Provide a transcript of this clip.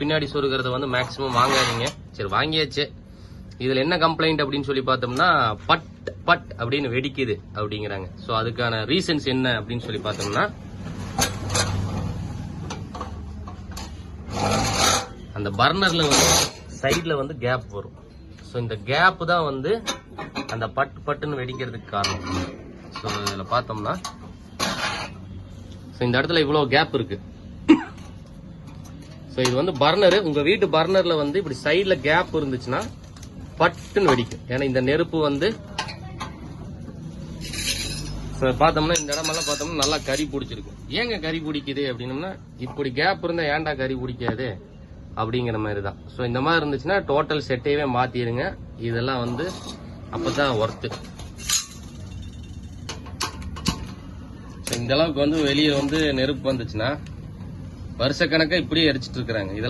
பின்னாடி சொருகிறத வந்து மேக்சிமம் வாங்காதீங்க. சரி வாங்கியாச்சு. இதுல என்ன கம்ப்ளைண்ட் அப்படின்னு சொல்லி பார்த்தோம்னா பட் பட் அப்படின்னு வெடிக்குது அப்படிங்கிறாங்க. ஸோ அதுக்கான ரீசன்ஸ் என்ன அப்படின்னு சொல்லி பார்த்தோம்னா அந்த பர்னர்ல வந்து சைட்ல வந்து கேப் வரும். ஸோ இந்த கேப் தான் வந்து அந்த பட் பட்டுன்னு வெடிக்கிறதுக்கு காரணம். ஸோ இதில் பார்த்தோம்னா ஸோ இந்த இடத்துல இவ்வளோ கேப் இருக்கு. ஸோ இது வந்து பர்னரு. உங்க வீட்டு பர்னர்ல வந்து இப்படி சைட்ல கேப் இருந்துச்சுன்னா பட்டுன்னு வெடிக்கும். ஏன்னா இந்த நெருப்பு வந்து பார்த்தோம்னா இந்த இடமெல்லாம் பார்த்தோம்னா நல்லா கறி பிடிச்சிருக்கும். ஏங்க கறி பிடிக்குது அப்படின்னம்னா இப்படி கேப் இருந்தா ஏன்டா கறி பிடிக்காது அப்படிங்கிற மாதிரி தான். ஸோ இந்த மாதிரி இருந்துச்சுன்னா டோட்டல் செட்டையவே மாத்திருங்க. இதெல்லாம் வந்து அப்பதான் ஒர்த்து. இந்த அளவுக்கு வந்து வெளியே வந்து நெருப்பு வந்துச்சுன்னா வருஷக்கணக்கா இப்படியே எரிச்சிட்டு இருக்கிறாங்க. இதெல்லாம்